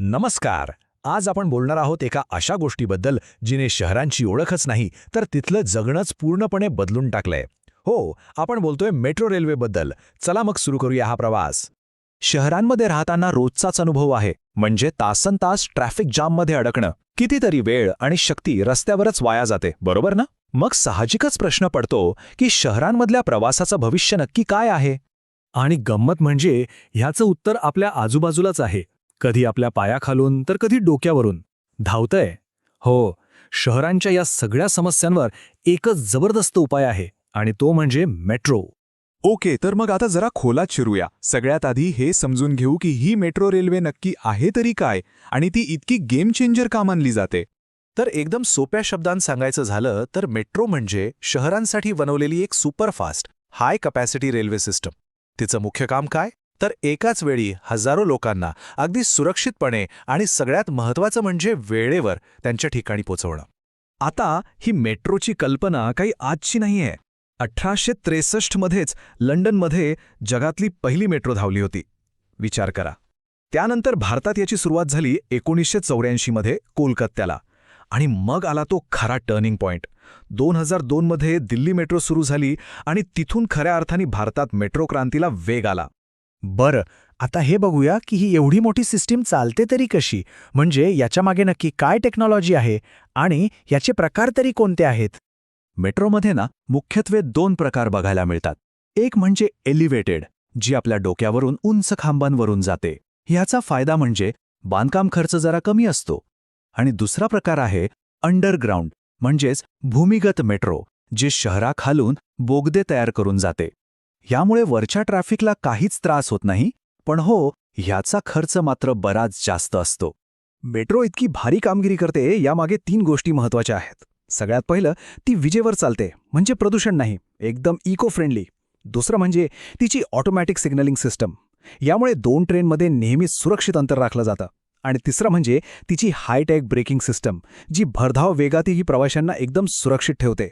नमस्कार. आज आपण बोलणार आहोत एका अशा गोष्टीबद्दल जिने शहरांची ओळखच नाही तर तिथलं जगणंच पूर्णपणे बदलून टाकलंय. हो, आपण बोलतोय मेट्रो रेल्वेबद्दल. चला मग सुरू करूया हा प्रवास. शहरांमध्ये राहताना रोजचाच अनुभव आहे, म्हणजे तासनतास ट्रॅफिक जाममध्ये अडकणं. कितीतरी वेळ आणि शक्ती रस्त्यावरच वाया जाते, बरोबर ना? मग साहजिकच प्रश्न पडतो की शहरांमधल्या प्रवासाचं भविष्य नक्की काय आहे? आणि गंमत म्हणजे ह्याचं उत्तर आपल्या आजूबाजूलाच आहे. कधी आपल्या पायाखालून तर कधी डोक्यावरून धावतंय. हो, शहरांच्या या सगळ्या समस्यांवर एकच जबरदस्त उपाय आहे, आणि तो म्हणजे मेट्रो. ओके, तर मग आता जरा खोलात शिरूया. सगळ्यात आधी हे समजून घेऊ की ही मेट्रो रेल्वे नक्की आहे तरी काय, आणि ती इतकी गेम चेंजर का मानली जाते. तर एकदम सोप्या शब्दांत सांगायचं झालं तर मेट्रो म्हणजे शहरांसाठी बनवलेली एक सुपरफास्ट, हाय कपॅसिटी रेल्वे सिस्टम. तिचं मुख्य काम काय? तर एकाच वेळी हजारो लोकांना अगदी सुरक्षितपणे आणि सगळ्यात महत्त्वाचं म्हणजे वेळेवर त्यांच्या ठिकाणी पोहोचवणं. आता ही मेट्रोची कल्पना काही आजची नाहीये. 1863 मध्येच लंडनमध्ये जगातली पहिली मेट्रो धावली होती. विचार करा. त्यानंतर भारतात याची सुरुवात झाली 1984 मध्ये कोलकात्याला. आणि मग आला तो खरा टर्निंग पॉइंट. 2002 मध्ये दिल्ली मेट्रो सुरू झाली आणि तिथून खऱ्या अर्थाने भारतात मेट्रो क्रांतीला वेग आला. बरं, आता हे बघूया की ही एवढी मोठी सिस्टीम चालते तरी कशी, म्हणजे याच्यामागे नक्की काय टेक्नॉलॉजी आहे आणि याचे प्रकार तरी कोणते आहेत. मेट्रोमध्ये मुख्यत्वे 2 प्रकार बघायला मिळतात. एक म्हणजे एलिव्हेटेड, जी आपल्या डोक्यावरून उंच खांबांवरून जाते. ह्याचा फायदा म्हणजे बांधकाम खर्च जरा कमी असतो. आणि दुसरा प्रकार आहे अंडरग्राऊंड, म्हणजेच भूमिगत मेट्रो, जे शहराखालून बोगदे तयार करून जाते. यामुळे वरच्या ट्रॅफिकला काहीच त्रास होत नाही, पण हो, ह्याचा खर्च मात्र बराच जास्त असतो. मेट्रो इतकी भारी कामगिरी करते यामागे 3 गोष्टी महत्त्वाच्या आहेत. सगळ्यात पहिलं, ती विजेवर चालते, म्हणजे प्रदूषण नाही, एकदम इको फ्रेंडली. दुसरं म्हणजे तिची ऑटोमॅटिक सिग्नलिंग सिस्टम, यामुळे 2 ट्रेनमध्ये नेहमीच सुरक्षित अंतर राखलं जातं. आणि तिसरं म्हणजे तिची हायटेक ब्रेकिंग सिस्टम, जी भरधाव वेगातही प्रवाशांना एकदम सुरक्षित ठेवते.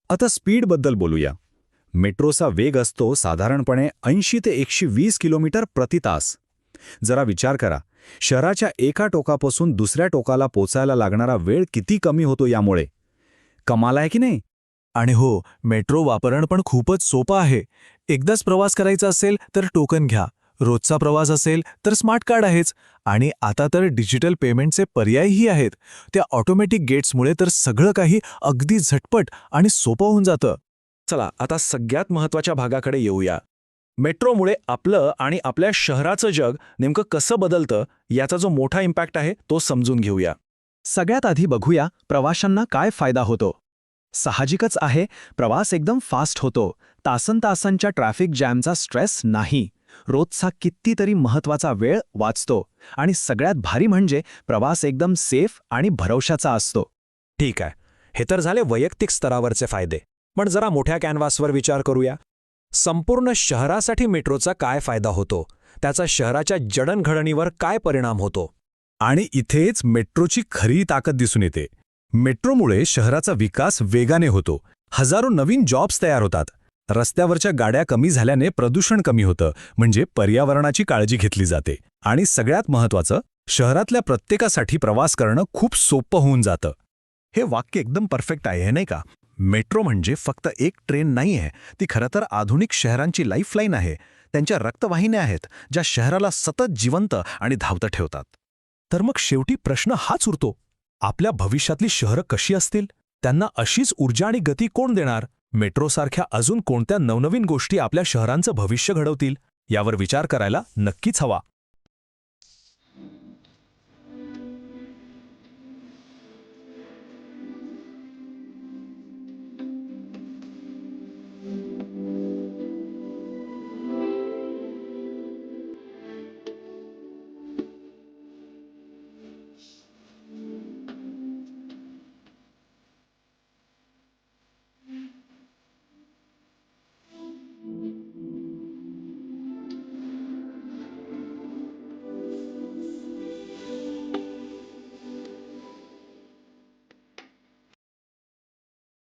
आता स्पीडबद्दल बोलूया. मेट्रोचा वेग असतो साधारणपणे 80 ते 120 किलोमीटर प्रति तास. जरा विचार करा, शहराच्या एका टोकापासून दुसऱ्या टोकाला पोचायला लागणारा वेळ किती कमी होतो यामुळे. कमाल आहे की नाही? आणि हो, मेट्रो वापरणं पण खूपच सोपं आहे. एकदाच प्रवास करायचा असेल तर टोकन घ्या, रोजचा प्रवास असेल तर स्मार्ट कार्ड आहेच, आणि आता तर डिजिटल पेमेंटचे पर्यायही आहेत. त्या ऑटोमॅटिक गेट्समुळे तर सगळं काही अगदी झटपट आणि सोपं होऊन जातं. चला, आता सगळ्यात महत्त्वाच्या भागाकडे येऊया. मेट्रोमुळे आपलं आणि आपल्या शहराचं जग नेमकं कसं बदलतं, याचा जो मोठा इम्पॅक्ट आहे तो समजून घेऊया. सगळ्यात आधी बघूया प्रवाशांना काय फायदा होतो. साहजिकच आहे, प्रवास एकदम फास्ट होतो. तासनतासांच्या ट्रॅफिक जॅमचा स्ट्रेस नाही. रोजचा कितीतरी महत्त्वाचा वेळ वाचतो. आणि सगळ्यात भारी म्हणजे प्रवास एकदम सेफ आणि भरवशाचा असतो. ठीक आहे, हे तर झाले वैयक्तिक स्तरावरचे फायदे. पण जरा मोठ्या कॅनव्हासवर विचार करूया. संपूर्ण शहरासाठी मेट्रोचा काय फायदा होतो, त्याचा शहराच्या जडणघडणीवर काय परिणाम होतो. आणि इथेच मेट्रोची खरी ताकद दिसून येते. मेट्रोमुळे शहराचा विकास वेगाने होतो. हजारो नवीन जॉब्स तयार होतात. रस्त्यावरच्या गाड्या कमी झाल्याने प्रदूषण कमी होतं, म्हणजे पर्यावरणाची काळजी घेतली जाते. आणि सगळ्यात महत्त्वाचं, शहरातल्या प्रत्येकासाठी प्रवास करणं खूप सोपं होऊन जातं. हे वाक्य एकदम परफेक्ट आहे, नाही का? मेट्रो म्हणजे फक्त एक ट्रेन नाही आहे, ती खरं तर आधुनिक शहरांची लाईफलाईन आहे. त्यांच्या रक्तवाहिन्या आहेत, ज्या शहराला सतत जिवंत आणि धावतं ठेवतात. तर मग शेवटी प्रश्न हाच उरतो, आपल्या भविष्यातली शहरं कशी असतील? त्यांना अशीच ऊर्जा आणि गती कोण देणार? मेट्रोसारख्या अजून कोणत्या नवनवीन गोष्टी आपल्या शहरांचं भविष्य घडवतील? यावर विचार करायला नक्कीच हवा.